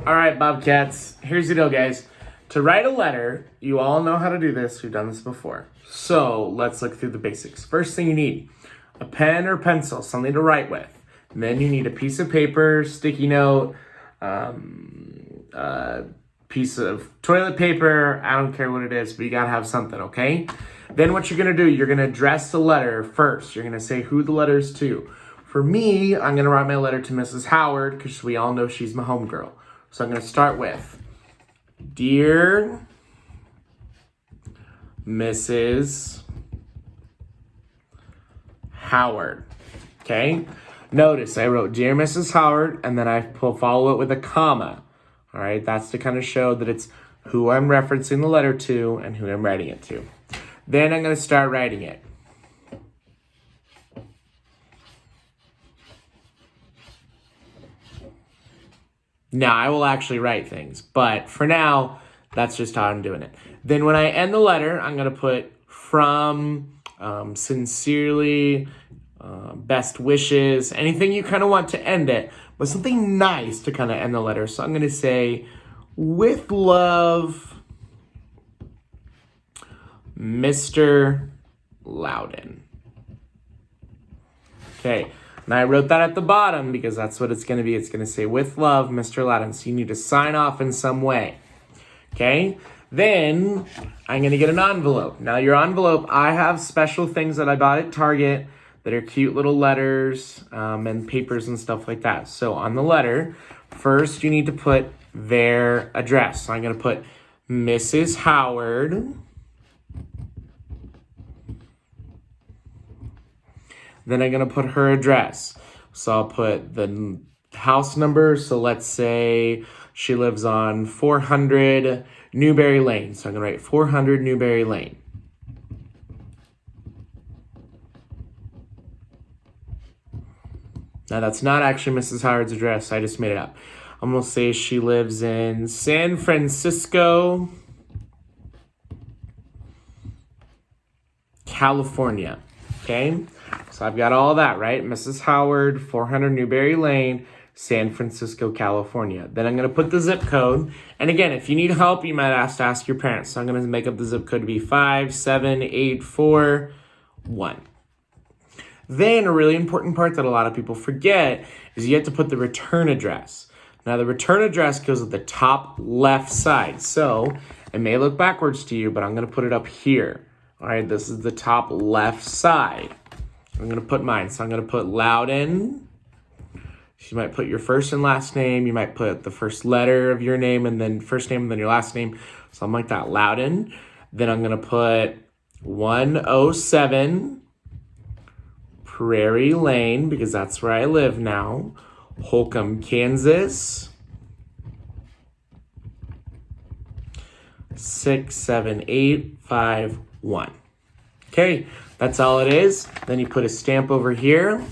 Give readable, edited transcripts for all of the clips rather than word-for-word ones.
All right, Bobcats, here's the deal, guys. To write a letter, you all know how to do this. We've done this before. So let's look through the basics. First thing you need, a pen or pencil, something to write with. And then you need a piece of paper, sticky note, a piece of toilet paper. I don't care what it is, but you gotta have something, okay? Then what you're gonna do, you're gonna address the letter first. You're gonna say who the letter's to. For me, I'm gonna write my letter to Mrs. Howard because we all know she's my homegirl. So I'm gonna start with, Dear Mrs. Howard, okay? Notice I wrote Dear Mrs. Howard and then I follow it with a comma. All right, that's to kind of show that it's who I'm referencing the letter to and who I'm writing it to. Then I'm gonna start writing it. Now, I will actually write things, but for now, that's just how I'm doing it. Then when I end the letter, I'm going to put from, sincerely, best wishes, anything you kind of want to end it, but something nice to kind of end the letter. So I'm going to say, with love, Mr. Loudon. Okay. And I wrote that at the bottom because that's what it's going to be. It's going to say, with love, Mr. Loudon. So you need to sign off in some way. Okay? Then I'm going to get an envelope. Now your envelope, I have special things that I bought at Target that are cute little letters and papers and stuff like that. So on the letter, first you need to put their address. So I'm going to put Mrs. Howard. Then I'm going to put her address. So I'll put the house number. So let's say she lives on 400 Newberry Lane. So I'm going to write 400 Newberry Lane. Now that's not actually Mrs. Howard's address. I just made it up. I'm going to say she lives in San Francisco, California. Okay? So I've got all that, right? Mrs. Howard, 400 Newberry Lane, San Francisco, California. Then I'm going to put the zip code. And again, if you need help, you might have to ask your parents. So I'm going to make up the zip code to be 57841. Then a really important part that a lot of people forget is you have to put the return address. Now the return address goes at the top left side. So it may look backwards to you, but I'm going to put it up here. All right, this is the top left side. I'm going to put mine. So I'm going to put Loudon. You might put your first and last name. You might put the first letter of your name and then first name and then your last name. Something like that, Loudon. Then I'm going to put 107 Prairie Lane because that's where I live now. Holcomb, Kansas. 67851. Okay, that's all it is. Then you put a stamp over here.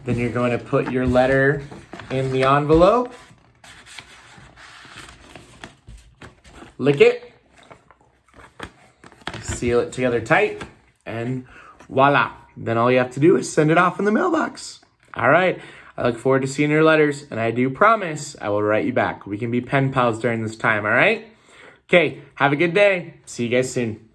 Then you're going to put your letter in the envelope. Lick it. Seal it together tight. And voila. Then all you have to do is send it off in the mailbox. All right. I look forward to seeing your letters, and I do promise I will write you back. We can be pen pals during this time, all right? Okay, have a good day. See you guys soon.